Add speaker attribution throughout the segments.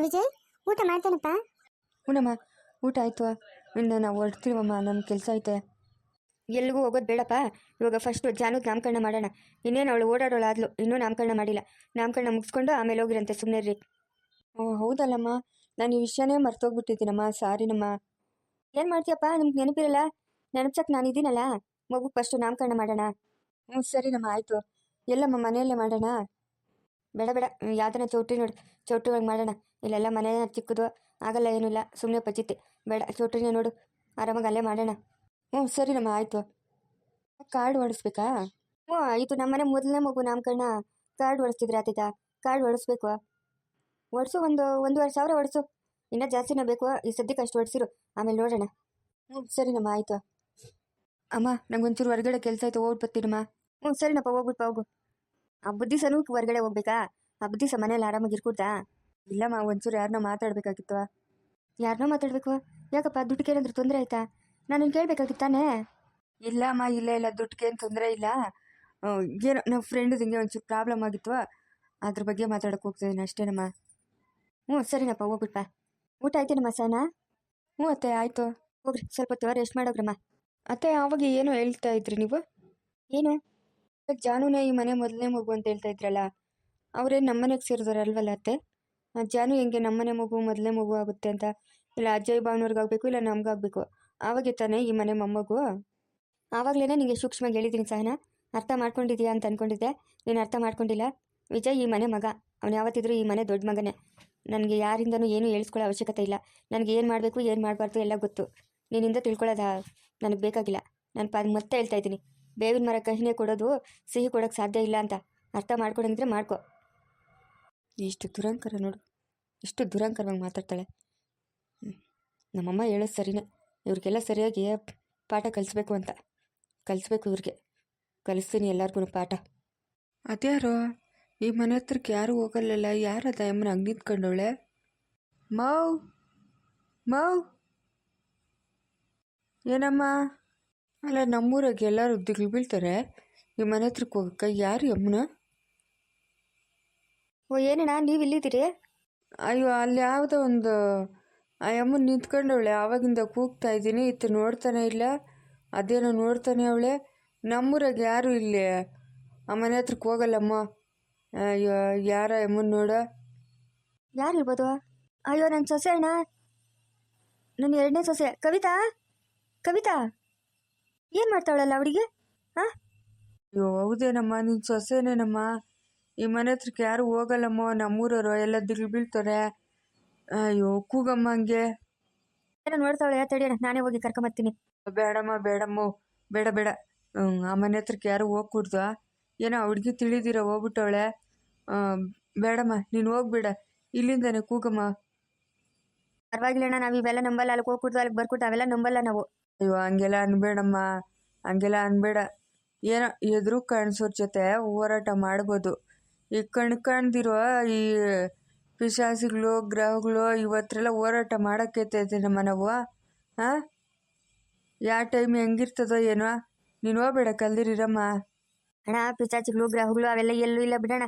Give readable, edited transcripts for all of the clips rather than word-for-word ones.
Speaker 1: ವಿಜಯ್, ಊಟ ಮಾಡ್ತಾನಪ್ಪ?
Speaker 2: ಹೂನಮ್ಮ, ಊಟ ಆಯಿತು. ಇನ್ನು ನಾವು ಹೊರಡ್ತೀವಮ್ಮ, ನಮ್ಮ ಕೆಲಸ ಐತೆ. ಎಲ್ಲಿಗೂ ಹೋಗೋದು ಬೇಡಪ್ಪ. ಇವಾಗ ಫಸ್ಟು ಜಾನುಗೆ ನಾಮಕರಣ ಮಾಡೋಣ. ಇನ್ನೇನು ಅವಳು ಓಡಾಡೋಳಾದ್ಲು, ಇನ್ನೂ ನಾಮಕರಣ ಮಾಡಿಲ್ಲ. ನಾಮಕರಣ ಮುಗಿಸ್ಕೊಂಡು ಆಮೇಲೆ ಹೋಗಿರಂತೆ, ಸುಮ್ಮನೆ ರೀ. ಓ ಹೌದಲ್ಲಮ್ಮ, ನಾನು ಈ ವಿಷಯನೇ ಮರ್ತೋಗ್ಬಿಟ್ಟಿದ್ದೀನಮ್ಮ, ಸಾರಿನಮ್ಮ. ಏನು ಮಾಡ್ತೀಯಪ್ಪ, ನಿಮ್ಗೆ ನೆನಪಿರಲ್ಲ? ನೆನಪ್ಸಕ್ಕೆ ನಾನು ಇದ್ದೀನಲ್ಲ. ಮಗು ಫಸ್ಟು ನಾಮಕರಣ ಮಾಡೋಣ. ಸರಿನಮ್ಮ, ಆಯಿತು. ಎಲ್ಲಮ್ಮ, ಮನೆಯಲ್ಲೇ ಮಾಡೋಣ? ಬೇಡ ಬೇಡ, ಯಾವ್ದನ್ನ ಚೌಟ್ರಿ ನೋಡಿ, ಚೌಟ್ರಿ ಒಳಗೆ ಮಾಡೋಣ. ಇಲ್ಲೆಲ್ಲ ಮನೆ ಚಿಕ್ಕದು ಆಗಲ್ಲ, ಏನಿಲ್ಲ, ಸುಮ್ಮನೆ ಪಚಿತಿ. ಬೇಡ, ಚೌಟ್ರಿನೇ ನೋಡು, ಆರಾಮಾಗಿ ಅಲ್ಲೇ ಮಾಡೋಣ. ಸರಿನಮ್ಮ, ಆಯಿತು. ಕಾರ್ಡ್ ಓಡಿಸ್ಬೇಕಾ? ಇದು ನಮ್ಮನೆ ಮೊದಲನೇ ಮಗು ನಾಮಕರಣ. ಕಾರ್ಡ್ ಓಡಿಸ್ತಿದ್ರೆ ಆತೈತಾ? ಕಾರ್ಡ್ ಓಡಿಸ್ಬೇಕು. ಓಡಿಸು, ಒಂದೂವರೆ ಸಾವಿರ ಓಡಿಸು. ಇನ್ನೂ ಜಾಸ್ತಿನೇ ಬೇಕು, ಈ ಸದ್ಯಕ್ಕೆ ಅಷ್ಟು ಓಡಿಸಿರು, ಆಮೇಲೆ ನೋಡೋಣ. ಸರಿನಮ್ಮ, ಆಯಿತು. ಅಮ್ಮ, ನಂಗೊಂಚೂರು ಹೊರಗಡೆ ಕೆಲಸ ಆಯ್ತು, ಹೋಗ್ಬರ್ತೀನಮ್ಮ. ಸರಿನಪ್ಪ, ಹೋಗ್ಬಿಟ್ಟು ಹೋಗು. ಹಬ್ಬದ ದಿವಸನೂ ಹೊರಗಡೆ ಹೋಗ್ಬೇಕಾ? ಹಬ್ಬದ ದಿವಸ ಮನೇಲಿ ಆರಾಮಾಗಿ ಇರ್ಕೊಡ್ತಾ? ಇಲ್ಲಮ್ಮ, ಒಂಚೂರು ಯಾರನ್ನೋ ಮಾತಾಡಬೇಕಾಗಿತ್ತು. ಯಾರನ್ನೋ ಮಾತಾಡಬೇಕು? ಯಾಕಪ್ಪ, ದುಡ್ಡಿಗೆ ಏನಾದರೂ ತೊಂದರೆ ಆಯ್ತಾ? ನಾನು ಕೇಳಬೇಕಾಗಿತ್ತಾನೆ. ಇಲ್ಲಮ್ಮ, ಇಲ್ಲ, ದುಡ್ಡಿಗೆ ಏನು ತೊಂದರೆ ಇಲ್ಲ. ಏನೋ ನಮ್ಮ ಫ್ರೆಂಡ್ ಹಿಂಗೆ ಒಂಚೂರು ಪ್ರಾಬ್ಲಮ್ ಆಗಿತ್ತು, ಅದ್ರ ಬಗ್ಗೆ ಮಾತಾಡೋಕೆ ಹೋಗ್ತಿದ್ದೀನಿ ಅಷ್ಟೇನಮ್ಮ. ಸರಿನಪ್ಪ, ಹೋಗ್ಬಿಟ್ಪ. ಊಟ ಆಯ್ತೇನಮ್ಮ ಸಾನಾ? ಅತ್ತೆ ಆಯಿತು. ಹೋಗ್ರಿ, ಸ್ವಲ್ಪ ಹೊತ್ತು ರೆಸ್ಟ್ ಮಾಡೋಗ್ರಮ್ಮ. ಅತ್ತೆ, ಆವಾಗ ಏನೋ ಹೇಳ್ತಾ ಇದ್ರಿ ನೀವು? ಏನು? ಜಾನುನೇ ಈ ಮನೆ ಮೊದಲನೇ ಮಗು ಅಂತ ಹೇಳ್ತಾ ಇದ್ರಲ್ಲ, ಅವ್ರೇನು ನಮ್ಮನೆಗೆ ಸೇರಿದವರಲ್ವಲ್ಲ ಅತ್ತೆ? ಜಾನು ಹೆಂಗೆ ನಮ್ಮನೆ ಮಗು ಮೊದಲನೇ ಮಗು ಆಗುತ್ತೆ ಅಂತ? ಇಲ್ಲ ಅಜ್ಜಯ್ ಭಾವನವ್ರಿಗಾಗಬೇಕು, ಇಲ್ಲ ನಮ್ಗಾಗಬೇಕು, ಆವಾಗೆ ತಾನೇ ಈ ಮನೆ ಮೊಮ್ಮಗು. ಆವಾಗಲೇ ನಿಮಗೆ ಸೂಕ್ಷ್ಮವಾಗಿ ಹೇಳಿದ್ದೀನಿ ಸಹನಾ, ಅರ್ಥ ಮಾಡ್ಕೊಂಡಿದ್ಯಾ ಅಂತ ಅಂದ್ಕೊಂಡಿದ್ದೆ. ನೀನು ಅರ್ಥ ಮಾಡ್ಕೊಂಡಿಲ್ಲ. ವಿಜಯ್ ಈ ಮನೆ ಮಗ, ಅವ್ನು ಯಾವತ್ತಿದ್ರೂ ಈ ಮನೆ ದೊಡ್ಡ ಮಗನೇ. ನನಗೆ ಯಾರಿಂದನೂ ಏನೂ ಹೇಳಿಸ್ಕೊಳ್ಳೋ ಅವಶ್ಯಕತೆ ಇಲ್ಲ. ನನಗೆ ಏನು ಮಾಡಬೇಕು ಏನು ಮಾಡಬಾರ್ದು ಎಲ್ಲ ಗೊತ್ತು. ನಿನ್ನಿಂದ ತಿಳ್ಕೊಳ್ಳೋದು ನನಗೆ ಬೇಕಾಗಿಲ್ಲ. ನಾನು ಮತ್ತೆ ಹೇಳ್ತಾ ಇದ್ದೀನಿ, ಬೇವಿನ ಮರ ಕಹಿನೇ ಕೊಡೋದು, ಸಿಹಿ ಕೊಡೋಕ್ಕೆ ಸಾಧ್ಯ ಇಲ್ಲ ಅಂತ ಅರ್ಥ ಮಾಡ್ಕೊಡಂಗಿದ್ರೆ ಮಾಡ್ಕೊ. ಇಷ್ಟು ದುರಂಕಾರ ನೋಡು, ಎಷ್ಟು ದುರಂಕಾರವಾಗಿ ಮಾತಾಡ್ತಾಳೆ. ನಮ್ಮಮ್ಮ ಹೇಳೋದು ಸರಿನೇ, ಇವ್ರಿಗೆಲ್ಲ ಸರಿಯಾಗಿ ಪಾಠ ಕಲಿಸ್ಬೇಕು ಅಂತ. ಕಲಿಸ್ಬೇಕು ಇವ್ರಿಗೆ, ಕಲಿಸ್ತೀನಿ ಎಲ್ಲರಿಗೂ ಪಾಠ. ಅದ್ಯಾರೋ ಈ ಮನೆ ಹತ್ರಕ್ಕೆ ಯಾರೂ ಹೋಗಲ್ಲಲ್ಲ, ಯಾರದ ಅಮ್ಮನ ಹಂಗೆ ನಿಂತ್ಕೊಂಡವಳೆ? ಮೌ ಏನಮ್ಮ? ಅಲ್ಲ, ನಮ್ಮೂರಾಗೆ ಎಲ್ಲರೂ ದಿಗ್ಲು ಬೀಳ್ತಾರೆ, ಈ ಮನೆ ಹತ್ರಕ್ಕೆ ಹೋಗಕ್ಕ ಯಾರು ಅಮ್ಮನ? ಏನಣ್ಣ, ನೀವು ಇಲ್ಲಿದ್ದೀರಿ? ಅಯ್ಯೋ, ಅಲ್ಲಿ ಯಾವುದೋ ಒಂದು ಆ ಅಮ್ಮನ ನಿಂತ್ಕೊಂಡವಳೆ, ಆವಾಗಿಂದ ಕೂಗ್ತಾ ಇದ್ದೀನಿ, ಇತ್ತು ನೋಡ್ತಾನೆ ಇಲ್ಲ. ಅದೇನೋ ನೋಡ್ತಾನೆ ಅವಳೆ. ನಮ್ಮೂರಾಗೆ ಯಾರು ಇಲ್ಲಿ ಆ ಮನೆ ಹತ್ರಕ್ಕೆ ಹೋಗಲ್ಲಮ್ಮ. ಅಯ್ಯೋ, ಯಾರ ಅಮ್ಮನ ನೋಡ? ಯಾರು ಇರ್ಬೋದು? ಅಯ್ಯೋ, ನನ್ನ ಸೊಸೆ ಅಣ್ಣ, ನನ್ನ ಎರಡನೇ ಸೊಸೆ ಕವಿತಾ. ಏನು ಮಾಡ್ತಾವಳಲ್ಲ ಅವಳಿಗೆ? ಅಯ್ಯೋ ಹೌದೇನಮ್ಮ, ನಿನ್ನ ಸೊಸೆನೇನಮ್ಮ. ಈ ಮನೆ ಹತ್ರಕ್ಕೆ ಯಾರು ಹೋಗಲ್ಲಮ್ಮ, ನಮ್ಮೂರವರು ಎಲ್ಲ ದಿಗ್ಲು ಬೀಳ್ತಾರೆ. ಅಯ್ಯೋ, ಕೂಗಮ್ಮ ಹಂಗೆ. ಏನೋ ನೋಡ್ತಾವಳೆ, ತಡಿಯೋಣ, ನಾನೇ ಹೋಗಿ ಕರ್ಕೊಂಬರ್ತೀನಿ. ಬೇಡಮ್ಮ, ಬೇಡ. ಆ ಮನೆ ಹತ್ರಕ್ಕೆ ಯಾರು ಹೋಗ್ಕೂಡ್ದು. ಏನೋ ಹುಡುಗಿ ತಿಳಿದಿರೋ ಹೋಗ್ಬಿಟ್ಟವಳೆ. ಬೇಡಮ್ಮ, ನೀನು ಹೋಗ್ಬೇಡ, ಇಲ್ಲಿಂದಾನೆ ಕೂಗಮ್ಮ. ಪರವಾಗಿಲ್ಲಣ್ಣ, ನಾವು ಇವೆಲ್ಲ ನಂಬಲ್ಲ. ಅಲ್ಲಿಗೆ ಹೋಗ್ಕೊಡ್ದು, ಅಲ್ಲಿಗೆ ಬರ್ಕೊಡ್ದು, ಅವೆಲ್ಲ ನಂಬಲ್ಲ ನಾವು. ಅಯ್ಯೋ, ಹಂಗೆಲ್ಲ ಅನ್ಬೇಡಮ್ಮ, ಹಂಗೆಲ್ಲ ಅನ್ಬೇಡ. ಏನೋ ಎದುರು ಕಾಣಿಸೋರ ಜೊತೆ ಹೋರಾಟ ಮಾಡ್ಬೋದು. ಈ ಕಾಣ್ದಿರೋ ಈ ಪಿಶಾಸಿಗಳು ಗ್ರಹಗಳು ಇವತ್ತೆಲ್ಲ ಹೋರಾಟ ಮಾಡೋಕ್ಕೈತೈತೇನಮ್ಮ ನಾವು? ಯಾವ ಟೈಮ್ ಹೆಂಗಿರ್ತದೋ ಏನೋ. ನೀನು ಹೋಗ್ಬೇಡ, ಕಲ್ದಿರಮ್ಮ. ಅಣ್ಣ, ಪಿಶಾಚಿಗಳು ಗ್ರಹಗಳು ಅವೆಲ್ಲ ಎಲ್ಲೂ ಇಲ್ಲ ಬಿಡೋಣ,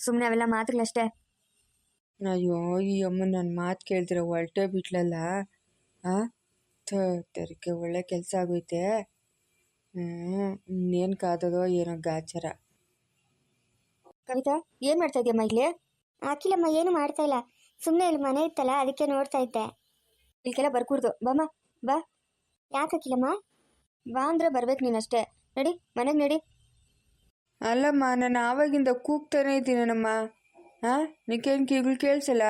Speaker 2: ಸುಮ್ಮನೆ ಅವೆಲ್ಲ ಮಾತುಗಳಷ್ಟೇ. ಅಯ್ಯೋ, ಈ ಅಮ್ಮ ನನ್ನ ಮಾತು ಕೇಳ್ದಿರ ಹೊರಟೇ ಬಿಟ್ಲಲ್ಲ. ತರಿಗೆ ಒಳ್ಳೆ ಕೆಲಸ ಆಗೋಯ್ತೆ. ಇನ್ನೇನು ಕಾದದೋ ಏನೋ ಗಾಚಾರ. ಕವಿತಾ, ಏನು ಮಾಡ್ತಾ ಇದೆಯಮ್ಮ ಇಲ್ಲಿ?
Speaker 1: ಅಖಿಲಮ್ಮ ಏನು ಮಾಡ್ತಾ ಇಲ್ಲ, ಸುಮ್ಮನೆ ಇಲ್ಲಿ ಮನೆ ಇತ್ತಲ್ಲ ಅದಕ್ಕೆ ನೋಡ್ತಾ ಇದ್ದೆ.
Speaker 2: ಇಲ್ಕೆಲ್ಲ ಬರ್ಕೂಡ್ದು, ಬಾಮ್ಮ ಬಾ.
Speaker 1: ಯಾಕೆ ಅಖಿಲಮ್ಮ?
Speaker 2: ಬಾ ಅಂದ್ರೆ ಬರ್ಬೇಕು ನೀನಷ್ಟೇ. ನಡಿ, ಮನೆಗೆ ನಡಿ. ಅಲ್ಲಮ್ಮ, ನಾನು ಆವಾಗಿಂದ ಕೂಗ್ತಾನೆ ಇದ್ದೀನಮ್ಮ. ನಿಕ್ಕೇನು ಕಿಗಳು ಕೇಳಿಸಲ್ಲ?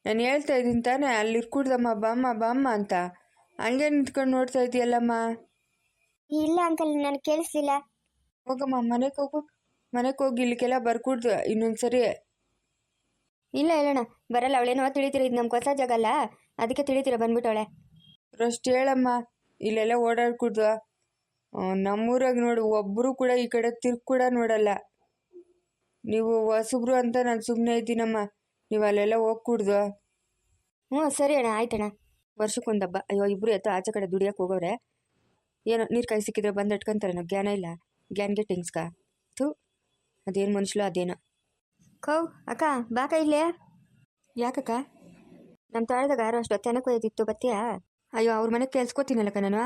Speaker 2: ನಾನು ಹೇಳ್ತಾ ಇದ್ದೀನಿ ತಾನೇ, ಅಲ್ಲಿ ಇರ್ಕೂಡ್ದಮ್ಮ, ಬಾಮ್ಮ ಅಂತ. ಹಂಗೆ ನಿಂತ್ಕೊಂಡು ನೋಡ್ತಾ ಇದೆಯಲ್ಲಮ್ಮ.
Speaker 1: ಇಲ್ಲ ಅಂಕಲ್, ನನಗೆ ಕೇಳಿಸ್ಲಿಲ್ಲ.
Speaker 2: ಹೋಗಮ್ಮ, ಮನೆಗೆ ಹೋಗಿ ಇಲ್ಲಿಗೆಲ್ಲ ಬರ್ಕೂಡ್ದು ಇನ್ನೊಂದ್ಸರಿ. ಇಲ್ಲ ಹೇಳೋಣ, ಬರಲ್ಲ. ಅವಳೇನೋ ತಿಳಿತೀರ, ಇದು ನಮ್ಗೆ ಹೊಸ ಜಾಗ ಅಲ್ಲ, ಅದಕ್ಕೆ ತಿಳಿತೀರ ಬಂದ್ಬಿಟ್ಟವಳೆ. ಅಷ್ಟು ಹೇಳಮ್ಮ, ಇಲ್ಲೆಲ್ಲ ಓಡಾಡ್ಕೂಡ್ದು. ನಮ್ಮೂರಾಗ ನೋಡು, ಒಬ್ಬರು ಕೂಡ ಈ ಕಡೆ ಕೂಡ ನೋಡಲ್ಲ. ನೀವು ಹೊಸಬ್ರು ಅಂತ ನಾನು ಸುಮ್ಮನೆ ಇದ್ದೀನಮ್ಮ, ನೀವು ಅಲ್ಲೆಲ್ಲ ಹೋಗ್ಕೂಡ್ದು. ಸರಿ ಅಣ್ಣ, ಆಯ್ತಣ್ಣ. ವರ್ಷಕ್ಕೊಂದು ಹಬ್ಬ. ಅಯ್ಯೋ, ಇಬ್ಬರು ಎತ್ತು ಆಚೆ ಕಡೆ ದುಡಿಯೋಕೆ ಹೋಗೋರೆ. ಏನೋ ನೀರು ಕಾಯಿ ಸಿಕ್ಕಿದ್ರೆ ಬಂದು ಇಟ್ಕೊಂತಾರೆ. ನಾವು ಜ್ಞಾನ ಇಲ್ಲ, ಜ್ಞಾನ್ಗೆ ಟಿಂಗ್ಸ್ಕ ಅದೇನು ಮನುಷ್ಯಲು ಅದೇನೋ. ಅಕ್ಕ ಬಾಕ ಇಲ್ಲೇ? ಯಾಕಕ್ಕ? ನಮ್ಮ ತಾಳದಾಗ ಯಾರೋ ಅಷ್ಟು ತೆನಕ್ಕೆ ಒಯ್ದಿತ್ತು ಬತ್ತೀಯಾ? ಅಯ್ಯೋ ಅವ್ರ ಮನೆಗೆ ಕೆಲ್ಸ್ಕೊತೀನಲ್ಲಕ್ಕ ನಾನು,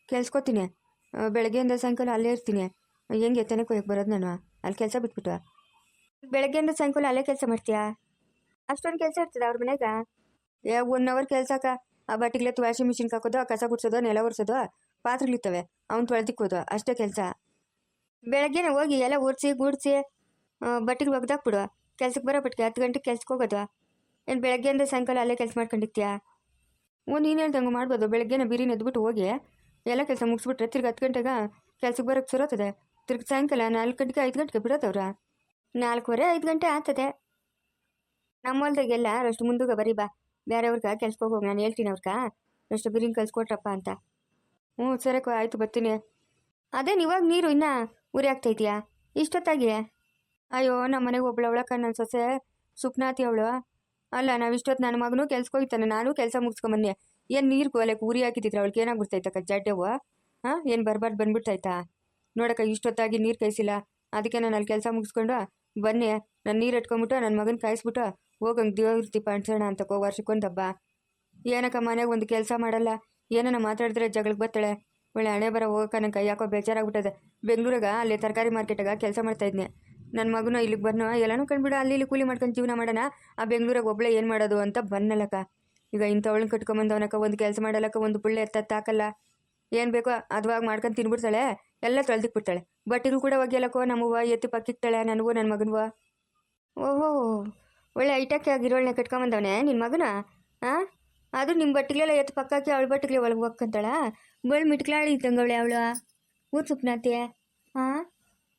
Speaker 2: ಕೆಲ್ಸ್ಕೊತೀನಿ. ಬೆಳಗ್ಗೆಯಿಂದ ಸಾಯಂಕಾಲ ಅಲ್ಲೇ ಇರ್ತೀನಿ. ಹೆಂಗೆ ತೆನಕ್ಕೆ ಒಯ್ಯಕ್ಕೆ ಬರೋದು ನಾನು? ಅಲ್ಲಿ ಕೆಲಸ ಬಿಟ್ಬಿಟ್ಟು ಬೆಳಗ್ಗೆಯಿಂದ ಸಾಯಂಕಾಲ ಅಲ್ಲೇ ಕೆಲಸ ಮಾಡ್ತೀಯಾ? ಅಷ್ಟೊಂದು ಕೆಲಸ ಇರ್ತದೆ ಅವ್ರ ಮನೆಗ? 1 ಅವರ್ ಕೆಲ್ಸಕ್ಕ ಆ ಬಟ್ಟೆಗ್ಲೆತ್ತು ವಾಷಿಂಗ್ ಮಿಷಿನ್ಗೆ ಹಾಕೋದು, ಕಸ ಗುಡ್ಸೋದು, ನೆಲ ಒರೆಸೋದು, ಪಾತ್ರೆಗಳಿರ್ತವೆ ಅವ್ನು ತೊಳೆದಿಕ್ಕೋದು, ಅಷ್ಟೇ ಕೆಲಸ. ಬೆಳಗ್ಗೆನೇ ಹೋಗಿ ಎಲ್ಲ ಒರೆಸಿ ಗೂಡಿಸಿ ಬಟ್ಟೆಗಳು ಒಗ್ದಾಕ್ಬಿಡು. ಕೆಲ್ಸಕ್ಕೆ ಬರೋ ಬಟ್ಟಿಗೆ 10 ಗಂಟೆಗೆ ಕೆಲ್ಸಕ್ಕೆ ಹೋಗೋದು. ಏನು ಬೆಳಗ್ಗೆಯಿಂದ ಸಾಯಂಕಾಲ ಅಲ್ಲೇ ಕೆಲಸ ಮಾಡ್ಕೊಂಡಿರ್ತೀಯಾ? ನೀನು ಹೇಳ್ದಂಗೆ ಮಾಡ್ಬೋದು. ಬೆಳಗ್ಗೆನ ಬಿರಿನ ಎದ್ಬಿಟ್ಟು ಹೋಗಿ ಎಲ್ಲ ಕೆಲಸ ಮುಗಿಸ್ಬಿಟ್ರೆ ತಿರ್ಗಿ 10 ಗಂಟೆಗೆ ಕೆಲ್ಸಕ್ಕೆ ಬರೋಕ್ಕೆ ಸರೋತದೆ. ತಿರ್ಗಿ ಸಾಯಂಕಾಲ 4 ಗಂಟೆಗೆ 5 ಗಂಟೆಗೆ ಬಿಡೋದವ್ರ. 4:15 5 ಗಂಟೆ ಆಗ್ತದೆ. ನಮ್ಮ ಹೊಲ್ದಾಗೆಲ್ಲ ಅಷ್ಟು ಮುಂದುಗ ಬರೀ ಬಾ, ಬೇರೆಯವ್ರಿಗೆ ಕೆಲ್ಸಕ್ಕೆ ಹೋಗೋಗಿ ನಾನು ಹೇಳ್ತೀನಿ ಅವ್ರಿಗೆ ಅಷ್ಟು ಬಿರಿನ ಕಳ್ಸ್ಕೊಟ್ರಪ್ಪ ಅಂತ. ಸರಿ ಆಯಿತು ಬರ್ತೀನಿ. ಅದೇನು ಇವಾಗ ನೀರು ಇನ್ನೂ ಉರಿ ಆಗ್ತಾ ಇದೆಯಾ ಇಷ್ಟೊತ್ತಾಗಿ? ಅಯ್ಯೋ ನಮ್ಮ ಮನೆಗೆ ಒಬ್ಳವಳಕ್ಕ ನನ್ನ ಸೊಸೆ ಸುಪ್ನಾತಿ ಅವಳು. ಅಲ್ಲ ನಾವು ಇಷ್ಟೊತ್ತು ನನ್ನ ಮಗನೂ ಕೆಲ್ಸಕ್ಕೆ ಹೋಗ್ತಾನೆ, ನಾನು ಕೆಲಸ ಮುಗಿಸ್ಕೊಂಬನ್ನಿ. ಏನು ನೀರು ಕೋಲಕ್ಕೆ ಉರಿ ಹಾಕಿದ್ರೆ ಅವಳಿಗೆ ಏನಾಗ್ಬಿಡ್ತೈತಕ್ಕ ಜಡ್ಡೆವು? ಏನು ಬರಬಾರ್ದು ಬಂದ್ಬಿಡ್ತಾಯ್ತಾ? ನೋಡಕ್ಕ ಇಷ್ಟೊತ್ತಾಗಿ ನೀರು ಕಾಯಿಸಿಲ್ಲ, ಅದಕ್ಕೆ ನಾನು ಅಲ್ಲಿ ಕೆಲಸ ಮುಗಿಸ್ಕೊಂಡು ಬನ್ನಿ. ನಾನು ನೀರು ಇಟ್ಕೊಂಬಿಟ್ಟು ನನ್ನ ಮಗನ ಕಾಯಿಸ್ಬಿಟ್ಟು ಹೋಗಂಗೆ ದೇವ್ರ ದೀಪ ಅಂಟ್ಸೋಣ ಅಂತಕೋ ವರ್ಷಕ್ಕೊಂದು ಹಬ್ಬ. ಏನಕ್ಕ ಮನೆಗೆ ಒಂದು ಕೆಲಸ ಮಾಡಲ್ಲ, ಏನನ್ನ ಮಾತಾಡಿದ್ರೆ ಜಗಳಕ್ಕೆ ಬರ್ತಾಳೆ. ಒಳ್ಳೆ ಹಣೆ ಬರ ಹೋಗಕ್ಕ ನನ್ನ ಕೈ ಯಾಕೋ ಬೇಜಾರಾಗ್ಬಿಟ್ಟದೆ. ಬೆಂಗಳೂರಾಗ ಅಲ್ಲಿ ತರಕಾರಿ ಮಾರ್ಕೆಟಾಗ ಕೆಲಸ ಮಾಡ್ತಾಯಿದ್ನೆ. ನನ್ನ ಮಗನು ಇಲ್ಲಿಗೆ ಬರ್ನೋ ಎಲ್ಲನೂ ಕಂಡುಬಿಡು, ಅಲ್ಲಿ ಇಲ್ಲಿ ಕೂಲಿ ಮಾಡ್ಕೊಂಡು ಜೀವನ ಮಾಡೋಣ. ಆ ಬೆಂಗಳೂರಾಗ ಒಬ್ಬಳೆ ಏನು ಮಾಡೋದು ಅಂತ ಬಂದಲ್ಲಕ್ಕ. ಈಗ ಇಂಥವಳನ್ನ ಕಟ್ಕೊಂಬಂದವನಕ್ಕ, ಒಂದು ಕೆಲಸ ಮಾಡಲ್ಲಕ್ಕ, ಒಂದು ಪುಳ್ಳೆ ಎತ್ತಾಕಲ್ಲ. ಏನು ಬೇಕೋ ಅದುವಾಗ ಮಾಡ್ಕೊಂಡು ತಿನ್ಬಿಡ್ತಾಳೆ, ಎಲ್ಲ ತೊಳೆದಿಕ್ಬಿಡ್ತಾಳೆ. ಬಟ್ಟೆಗಳು ಕೂಡ ಒಗ್ಯಲಕ್ಕೋ ನಮ್ಮವ್ವ ಎತ್ತಿ ಪಕ್ಕಿಕ್ತಾಳೆ ನನಗೂ ನನ್ನ ಮಗನ್ವ. ಓಹೋ ಒಳ್ಳೆ ಐಟಕ್ಕೆ ಆಗಿರೋಳನ್ನ ಕಟ್ಕೊಂಬಂದವನೇ ನಿನ್ನ ಮಗನ? ಅದು ನಿಮ್ಮ ಬಟ್ಟೆಗಳೆಲ್ಲ ಎತ್ತು ಪಕ್ಕಾಕಿ ಅವಳ ಬಟ್ಟೆಗೆ ಒಳಗೆ ಹೋಗ್ಕಂತಾಳ. ಬಳ್ಳಿ ಮಿಟ್ಕಲಾಳಿ ಇದ್ದಂಗವಳೆ ಅವಳು. ಸುಪ್ನಾತಿ.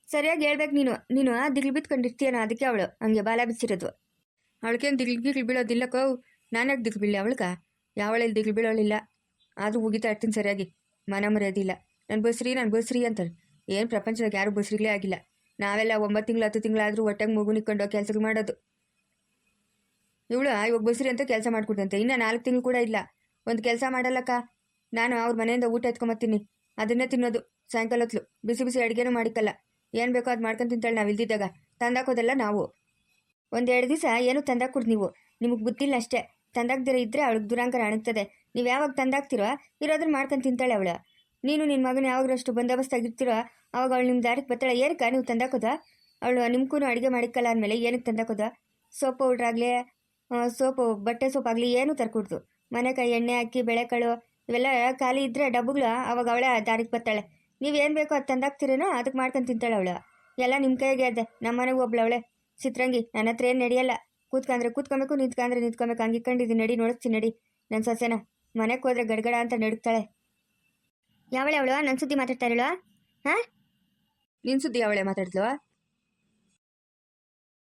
Speaker 2: ಸರಿಯಾಗಿ ಹೇಳ್ಬೇಕು ನೀನು ದಿಗ್ಲು ಬಿತ್ಕೊಂಡಿರ್ತೀಯನೋ, ಅದಕ್ಕೆ ಅವಳು ಹಂಗೆ ಬಾಲ ಬಿಚ್ಚಿರೋದು. ಅವಳಿಗೇನು ದಿಗ್ಲು ಬೀಳೋದಿಲ್ಲಕ್ಕೋ. ನಾನ್ಯಾಕೆ ದಿಗ್ಲು ಬೀಳಿ ಅವಳ್ಗ? ಯಾವಳಲ್ಲಿ ದಿಗ್ಲು ಬೀಳೋಳಿಲ್ಲ. ಆದರೂ ಉಗಿತಾ ಇರ್ತೀನಿ ಸರಿಯಾಗಿ, ಮನ ಮರ್ಯಾದಿಲ್ಲ. ನಾನು ಬಸ್ರಿ ಅಂತಾಳೆ. ಏನು ಪ್ರಪಂಚದಾಗ ಯಾರು ಬಸ್ರಿಗಳೇ ಆಗಿಲ್ಲ. ನಾವೆಲ್ಲ 9 ತಿಂಗಳು 10 ತಿಂಗಳಾದರೂ ಹೊಟ್ಟೆಗೆ ಮಗು ನಿಕ್ಕೊಂಡು ಕೆಲಸಗಳು ಮಾಡೋದು. ಇವಳು ಇವಾಗ ಬಸ್ರಿ ಅಂತ ಕೆಲಸ ಮಾಡ್ಕೊಡ್ತಂತೆ. ಇನ್ನು 4 ತಿಂಗಳು ಕೂಡ ಇಲ್ಲ, ಒಂದು ಕೆಲಸ ಮಾಡಲ್ಲಕ್ಕ. ನಾನು ಅವ್ರ ಮನೆಯಿಂದ ಊಟ ಎತ್ಕೊಂಬತ್ತೀನಿ, ಅದನ್ನೇ ತಿನ್ನೋದು. ಸಾಯಂಕಾಲ ಹೊತ್ತು ಬಿಸಿ ಬಿಸಿ ಅಡುಗೆನೂ ಮಾಡಿಕ್ಕಲ್ಲ. ಏನು ಬೇಕೋ ಅದು ಮಾಡ್ಕೊಂಡು ತಿಂತಾಳೆ. ನಾವು ಇಲ್ದಿದ್ದಾಗ ತಂದಾಕೋದೆಲ್ಲ ನಾವು. 1-2 ದಿವಸ ಏನು ತಂದಾಕೊಡ್ದು ನೀವು, ನಿಮಗೆ ಬುದ್ಧಿಲ್ಲ ಅಷ್ಟೇ. ತಂದಾಕ್ದಿರ ಇದ್ದರೆ ಅವಳಿಗೆ ದುರಾಂಕಾರ ಅಣಗ್ತದೆ. ನೀವು ಯಾವಾಗ ತಂದಾಕ್ತಿರೋ ಇರೋದನ್ನ ಮಾಡ್ಕೊಂಡು ತಿಂತಾಳೆ ಅವಳು. ನೀನು ನಿನ್ನ ಮಗನ ಯಾವಾಗಷ್ಟು ಬಂದೋಬಸ್ತಾಗಿರ್ತಿರೋ ಅವಾಗ ಅವಳು ನಿಮ್ಮ ದಾರಿಗೆ ಬರ್ತಾಳೆ. ಏನಕ್ಕ ನೀವು ತಂದಾಕೋದ? ಅವಳು ನಿಮ್ಗೂ ಅಡುಗೆ ಮಾಡಿಕ್ಕಲ್ಲ ಅಂದಮೇಲೆ ಏನಕ್ಕೆ ತಂದಾಕೋದ? ಸೋಪ್ ಪೌಡ್ರಾಗಲಿ, ಸೋಪು ಬಟ್ಟೆ ಸೋಪಾಗಲಿ ಏನೂ ತರ್ಕೊಡ್ದು. ಮನೆಕಾಯಿ ಎಣ್ಣೆ ಹಾಕಿ ಬೆಳೆಕಾಳು ಇವೆಲ್ಲ ಖಾಲಿ ಇದ್ದರೆ ಡಬ್ಬುಗಳು ಅವಾಗ ಅವಳೇ ದಾರಿಗೆ ಬರ್ತಾಳೆ. ನೀವೇನು ಬೇಕೋ ಅದು ತಂದಾಕ್ತಿರೇನೋ ಅದಕ್ಕೆ ಮಾಡ್ಕೊಂಡು ತಿಂತಾಳೆ ಅವಳು. ಎಲ್ಲ ನಿಮ್ಮ ಕೈಗೆ ಅದೇ. ನಮ್ಮ ಮನೆಗೆ ಒಬ್ಳವಳೆ ಚಿತ್ರಂಗಿ. ನನ್ನ ಹತ್ರ ಏನು ನಡೆಯಲ್ಲ. ಕೂತ್ಕೊಂಡ್ರೆ ಕೂತ್ಕೊಬೇಕು, ನಿಂತ್ಕೊಂಡ್ರೆ ಹಂಗೆ ಇಕ್ಕೊಂಡಿದ್ದೀನಿ. ನಡಿ ನೋಡಿಸ್ತೀನಿ ನಡಿ ನನ್ನ ಸೊಸೆನ. ಮನೆಗೆ ಹೋದ್ರೆ ಗಡಗಡ ಅಂತ ನಡುಕ್ತಾಳೆ. ಯಾವಳೆ ಅವಳು ನನ್ನ ಸುದ್ದಿ ಮಾತಾಡ್ತಾ ಇರಳು? ನಿನ್ನ ಸುದ್ದಿ ಅವಳೆ ಮಾತಾಡ್ತಲ್ವ?